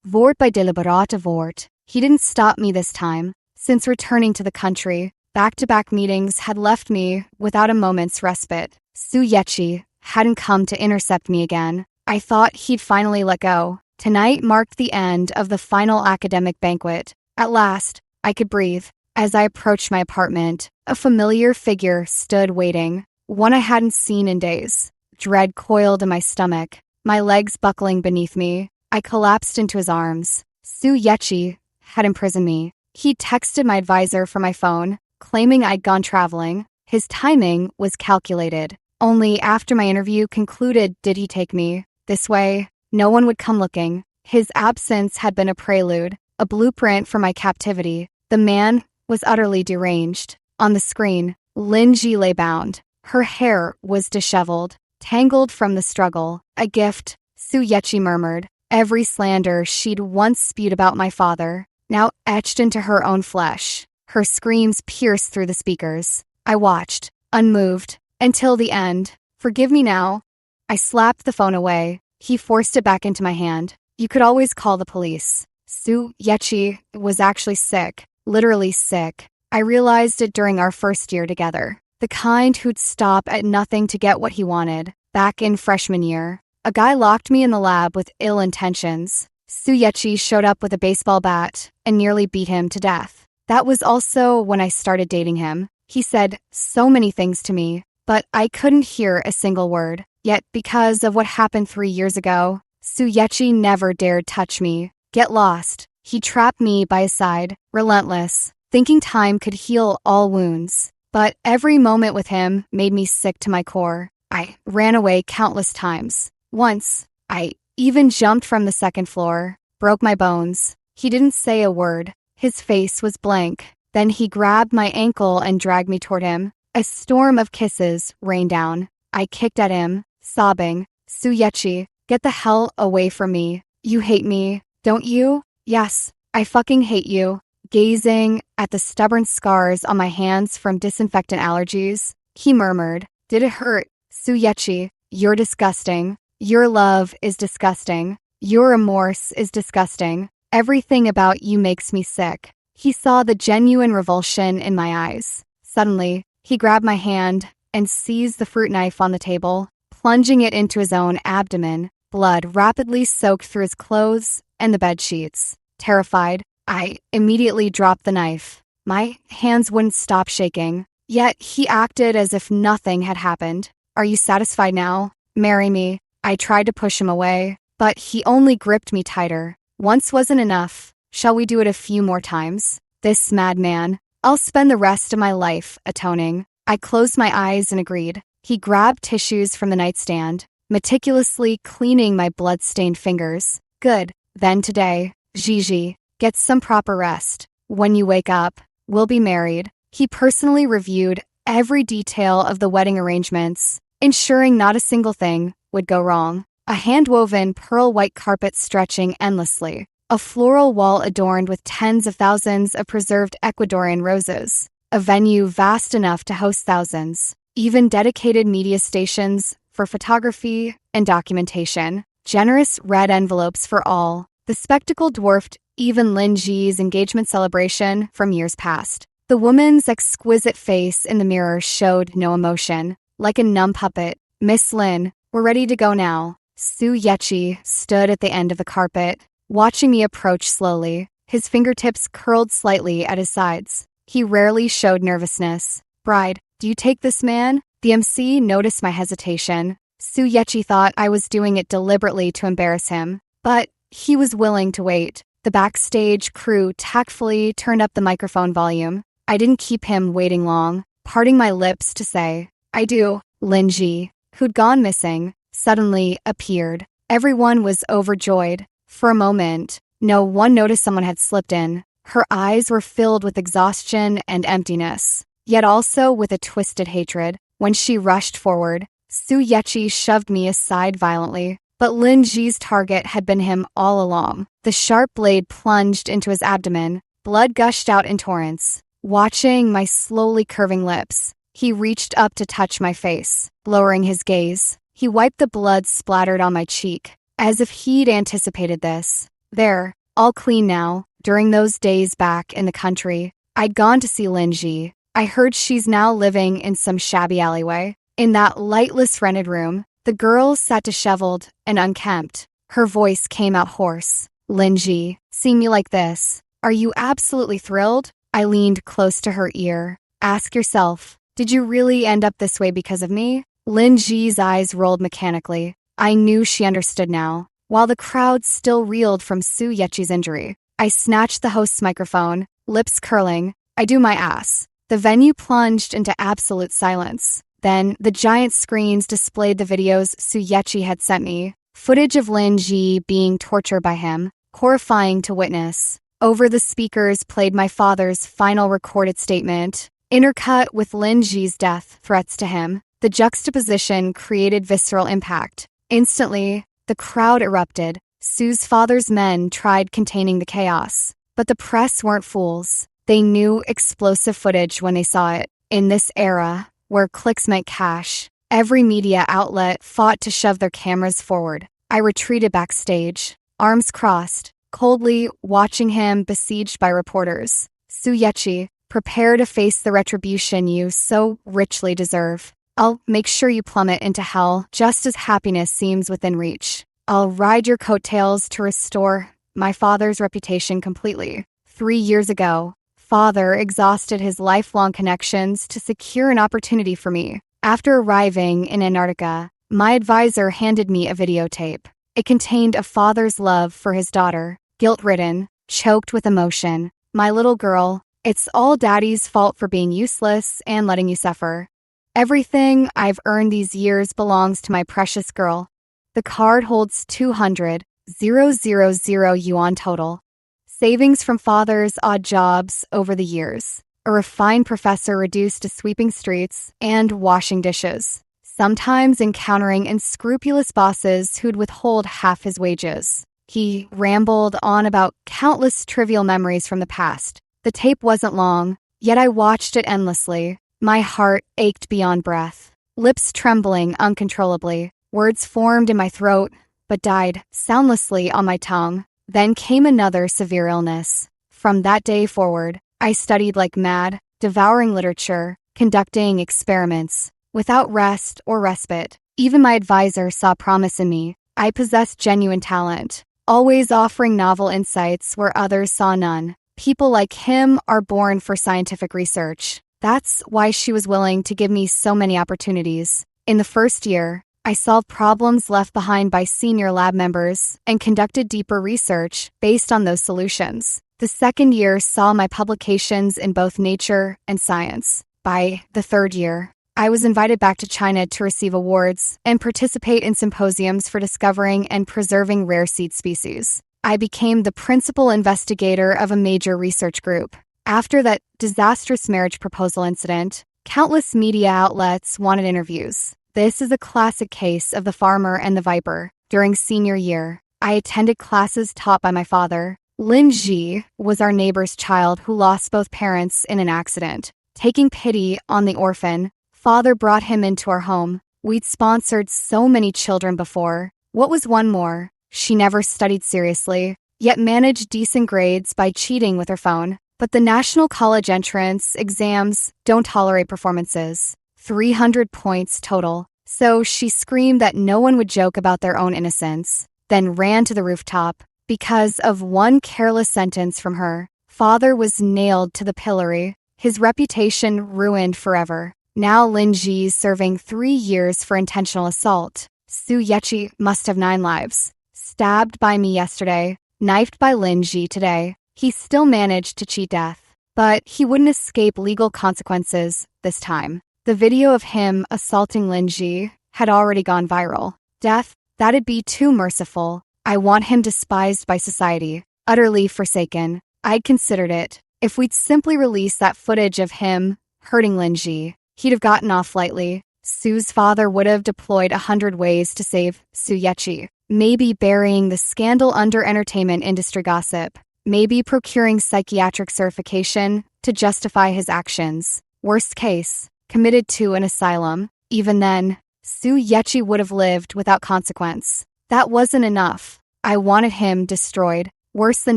Vort by deliberate vort. He didn't stop me this time. Since returning to the country, back-to-back meetings had left me without a moment's respite. Su Yechi hadn't come to intercept me again. I thought he'd finally let go. Tonight marked the end of the final academic banquet. At last, I could breathe. As I approached my apartment, a familiar figure stood waiting, one I hadn't seen in days. Dread coiled in my stomach, my legs buckling beneath me. I collapsed into his arms. Su Yechi had imprisoned me. He texted my advisor from my phone, claiming I'd gone traveling. His timing was calculated. Only after my interview concluded did he take me. This way, no one would come looking. His absence had been a prelude, a blueprint for my captivity. The man was utterly deranged. On the screen, Linji lay bound. Her hair was disheveled, tangled from the struggle. A gift, Su Yechi murmured. Every slander she'd once spewed about my father, now etched into her own flesh. Her screams pierced through the speakers. I watched, unmoved, until the end. "Forgive me now." I slapped the phone away. He forced it back into my hand. "You could always call the police." Sue Yechi was actually sick, literally sick. I realized it during our first year together. The kind who'd stop at nothing to get what he wanted. Back in freshman year, a guy locked me in the lab with ill intentions. Sue Yechi showed up with a baseball bat and nearly beat him to death. That was also when I started dating him. He said so many things to me, but I couldn't hear a single word. Yet because of what happened 3 years ago, Sue Yechi never dared touch me. Get lost. He trapped me by his side, relentless, thinking time could heal all wounds. But every moment with him made me sick to my core. I ran away countless times. Once, I even jumped from the second floor, broke my bones. He didn't say a word. His face was blank. Then he grabbed my ankle and dragged me toward him. A storm of kisses rained down. I kicked at him, sobbing. "Sue Yechi, get the hell away from me. You hate me, don't you?" "Yes, I fucking hate you." Gazing at the stubborn scars on my hands from disinfectant allergies, he murmured, "Did it hurt? Sue Yechi, you're disgusting. Your love is disgusting. Your remorse is disgusting. Everything about you makes me sick." He saw the genuine revulsion in my eyes. Suddenly, he grabbed my hand and seized the fruit knife on the table, plunging it into his own abdomen. Blood rapidly soaked through his clothes and the bed sheets. Terrified, I immediately dropped the knife. My hands wouldn't stop shaking, yet he acted as if nothing had happened. "Are you satisfied now? Marry me." I tried to push him away, but he only gripped me tighter. "Once wasn't enough. Shall we do it a few more times?" This madman. I'll spend the rest of my life atoning. I closed my eyes and agreed. He grabbed tissues from the nightstand, meticulously cleaning my blood-stained fingers. "Good. Then today, Gigi, get some proper rest. When you wake up, we'll be married." He personally reviewed every detail of the wedding arrangements, ensuring not a single thing would go wrong. A hand-woven pearl-white carpet stretching endlessly. A floral wall adorned with tens of thousands of preserved Ecuadorian roses. A venue vast enough to host thousands. Even dedicated media stations for photography and documentation. Generous red envelopes for all. The spectacle dwarfed even Lin Ji's engagement celebration from years past. The woman's exquisite face in the mirror showed no emotion. Like a numb puppet. "Miss Lin, we're ready to go now." Sue Yechi stood at the end of the carpet, watching me approach slowly. His fingertips curled slightly at his sides. He rarely showed nervousness. "Bride, do you take this man?" The MC noticed my hesitation. Sue Yechi thought I was doing it deliberately to embarrass him, but he was willing to wait. The backstage crew tactfully turned up the microphone volume. I didn't keep him waiting long, parting my lips to say, "I do." Lin Ji, who'd gone missing, suddenly appeared. Everyone was overjoyed. For a moment, no one noticed someone had slipped in. Her eyes were filled with exhaustion and emptiness, yet also with a twisted hatred. When she rushed forward, Sue Yechi shoved me aside violently. But Lin Ji's target had been him all along. The sharp blade plunged into his abdomen. Blood gushed out in torrents. Watching my slowly curving lips, he reached up to touch my face. Lowering his gaze, he wiped the blood splattered on my cheek, as if he'd anticipated this. "There, all clean now." During those days back in the country, I'd gone to see Lin Ji. I heard she's now living in some shabby alleyway. In that lightless rented room, the girl sat disheveled and unkempt. Her voice came out hoarse. "Lin Ji, seeing me like this, are you absolutely thrilled?" I leaned close to her ear. "Ask yourself, did you really end up this way because of me?" Lin Ji's eyes rolled mechanically. I knew she understood now. While the crowd still reeled from Sue Yechi's injury, I snatched the host's microphone, lips curling. "I do my ass." The venue plunged into absolute silence. Then, the giant screens displayed the videos Sue Yechi had sent me. Footage of Lin Ji being tortured by him, horrifying to witness. Over the speakers played my father's final recorded statement, intercut with Lin Ji's death threats to him. The juxtaposition created visceral impact. Instantly, the crowd erupted. Sue's father's men tried containing the chaos, but the press weren't fools. They knew explosive footage when they saw it. In this era, where clicks meant cash, every media outlet fought to shove their cameras forward. I retreated backstage, arms crossed, coldly watching him besieged by reporters. Suyechi, prepare to face the retribution you so richly deserve. I'll make sure you plummet into hell just as happiness seems within reach. I'll ride your coattails to restore my father's reputation completely. 3 years ago, father exhausted his lifelong connections to secure an opportunity for me. After arriving in Antarctica, my advisor handed me a videotape. It contained a father's love for his daughter, guilt-ridden, choked with emotion. My little girl, it's all daddy's fault for being useless and letting you suffer. Everything I've earned these years belongs to my precious girl. The card holds 200,000 yuan total. Savings from father's odd jobs over the years. A refined professor reduced to sweeping streets and washing dishes. Sometimes encountering unscrupulous bosses who'd withhold half his wages. He rambled on about countless trivial memories from the past. The tape wasn't long, yet I watched it endlessly. My heart ached beyond breath, lips trembling uncontrollably. Words formed in my throat, but died soundlessly on my tongue. Then came another severe illness. From that day forward, I studied like mad, devouring literature, conducting experiments, without rest or respite. Even my advisor saw promise in me. I possessed genuine talent, always offering novel insights where others saw none. People like him are born for scientific research. That's why she was willing to give me so many opportunities. In the first year, I solved problems left behind by senior lab members and conducted deeper research based on those solutions. The second year saw my publications in both Nature and Science. By the third year, I was invited back to China to receive awards and participate in symposiums for discovering and preserving rare seed species. I became the principal investigator of a major research group. After that disastrous marriage proposal incident, countless media outlets wanted interviews. This is a classic case of the farmer and the viper. During senior year, I attended classes taught by my father. Lin Ji was our neighbor's child who lost both parents in an accident. Taking pity on the orphan, father brought him into our home. We'd sponsored so many children before. What was one more? She never studied seriously, yet managed decent grades by cheating with her phone. But the national college entrance exams don't tolerate performances. 300 points total. So she screamed that no one would joke about their own innocence, then ran to the rooftop. Because of one careless sentence from her, father was nailed to the pillory, his reputation ruined forever. Now Lin Ji's serving 3 years for intentional assault. Su Yechi must have 9 lives. Stabbed by me yesterday, knifed by Lin Ji today. He still managed to cheat death, but he wouldn't escape legal consequences this time. The video of him assaulting Lin Ji had already gone viral. Death, that'd be too merciful. I want him despised by society, utterly forsaken. I'd considered it. If we'd simply released that footage of him hurting Lin Ji, he'd have gotten off lightly. Sue's father would have deployed 100 ways to save Su Yechi. Maybe burying the scandal under entertainment industry gossip. Maybe procuring psychiatric certification to justify his actions. Worst case, committed to an asylum. Even then, Su Yechi would have lived without consequence. That wasn't enough. I wanted him destroyed, worse than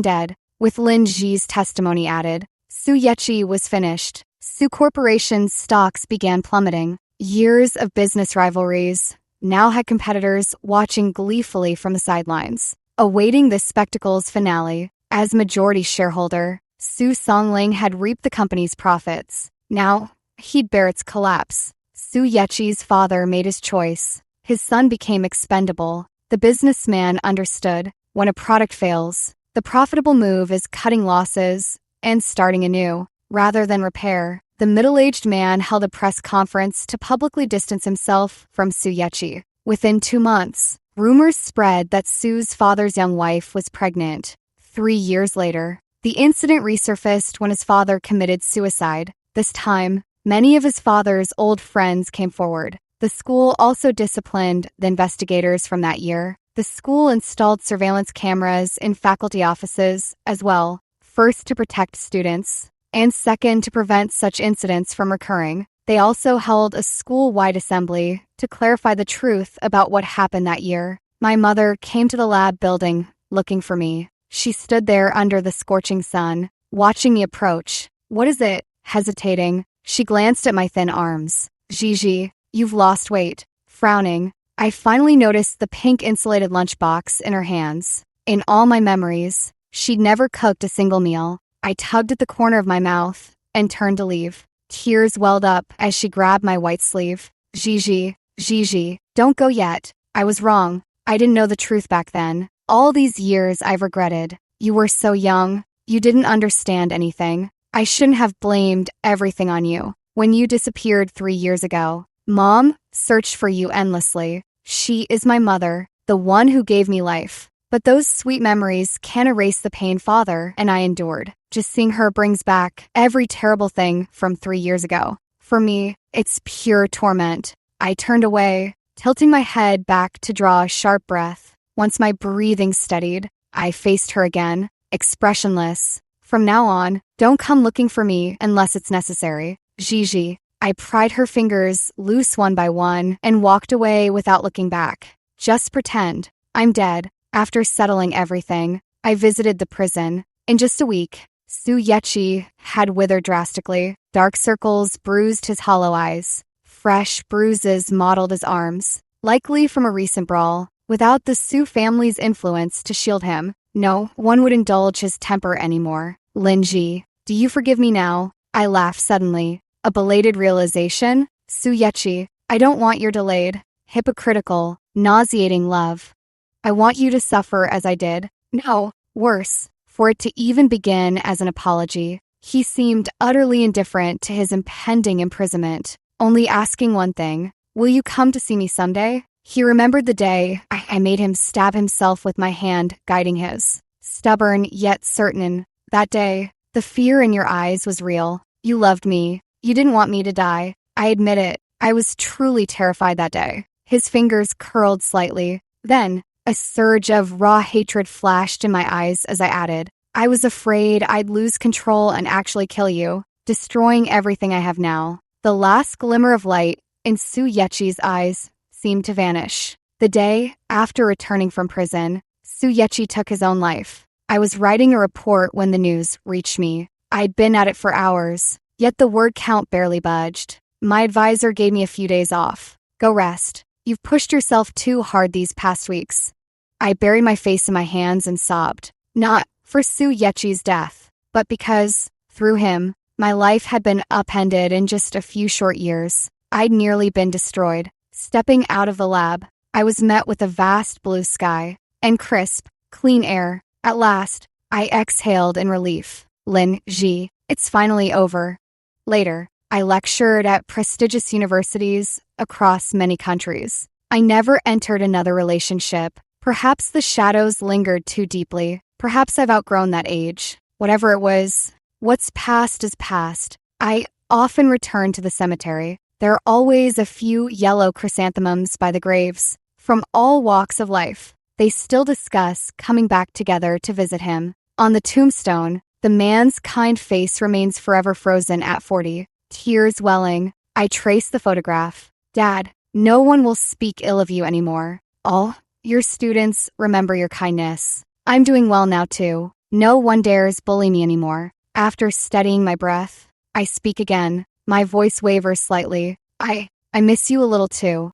dead. With Lin Ji's testimony added, Su Yechi was finished. Su Corporation's stocks began plummeting. Years of business rivalries now had competitors watching gleefully from the sidelines, awaiting this spectacle's finale. As majority shareholder, Su Songling had reaped the company's profits. Now, he'd bear its collapse. Su Yechi's father made his choice. His son became expendable. The businessman understood, when a product fails, the profitable move is cutting losses and starting anew, rather than repair. The middle-aged man held a press conference to publicly distance himself from Su Yechi. Within 2 months, rumors spread that Su's father's young wife was pregnant. 3 years later, the incident resurfaced when his father committed suicide. This time, many of his father's old friends came forward. The school also disciplined the investigators from that year. The school installed surveillance cameras in faculty offices as well, first to protect students, and second to prevent such incidents from recurring. They also held a school-wide assembly to clarify the truth about what happened that year. My mother came to the lab building looking for me. She stood there under the scorching sun, watching me approach. "What is it?" Hesitating, she glanced at my thin arms. "Gigi, you've lost weight." Frowning, I finally noticed the pink insulated lunchbox in her hands. In all my memories, she'd never cooked a single meal. I tugged at the corner of my mouth and turned to leave. Tears welled up as she grabbed my white sleeve. Gigi, don't go yet. I was wrong. I didn't know the truth back then. All these years I've regretted. You were so young. You didn't understand anything. I shouldn't have blamed everything on you. When you disappeared 3 years ago, Mom searched for you endlessly. She is my mother, the one who gave me life. But those sweet memories can't erase the pain Father and I endured. Just seeing her brings back every terrible thing from 3 years ago. For me, it's pure torment. I turned away, tilting my head back to draw a sharp breath. Once my breathing steadied, I faced her again, expressionless. From now on, don't come looking for me unless it's necessary. Gigi. I pried her fingers loose one by one and walked away without looking back. Just pretend. I'm dead. After settling everything, I visited the prison. In just a week, Yechi had withered drastically. Dark circles bruised his hollow eyes. Fresh bruises mottled his arms, likely from a recent brawl. Without the Su family's influence to shield him, no one would indulge his temper anymore. Linji, do you forgive me now? I laughed suddenly. A belated realization? Yechi, I don't want your delayed, hypocritical, nauseating love. I want you to suffer as I did. No, worse, for it to even begin as an apology. He seemed utterly indifferent to his impending imprisonment, only asking one thing. Will you come to see me someday? He remembered the day I made him stab himself with my hand guiding his. Stubborn yet certain. That day, the fear in your eyes was real. You loved me. You didn't want me to die. I admit it. I was truly terrified that day. His fingers curled slightly. Then, a surge of raw hatred flashed in my eyes as I added, I was afraid I'd lose control and actually kill you, destroying everything I have now. The last glimmer of light in Yechi's eyes seemed to vanish. The day after returning from prison, Yechi took his own life. I was writing a report when the news reached me. I'd been at it for hours, yet the word count barely budged. My advisor gave me a few days off. Go rest. You've pushed yourself too hard these past weeks. I buried my face in my hands and sobbed. Not for Yechi's death, but because, through him, my life had been upended in just a few short years. I'd nearly been destroyed. Stepping out of the lab, I was met with a vast blue sky and crisp, clean air. At last, I exhaled in relief. Lin Ji, it's finally over. Later, I lectured at prestigious universities across many countries. I never entered another relationship. Perhaps the shadows lingered too deeply. Perhaps I've outgrown that age. Whatever it was, what's past is past. I often return to the cemetery. There are always a few yellow chrysanthemums by the graves. From all walks of life, they still discuss coming back together to visit him. On the tombstone, the man's kind face remains forever frozen at 40. Tears welling, I trace the photograph. Dad, no one will speak ill of you anymore. All your students remember your kindness. I'm doing well now too. No one dares bully me anymore. After steadying my breath, I speak again. My voice wavers slightly. I miss you a little too.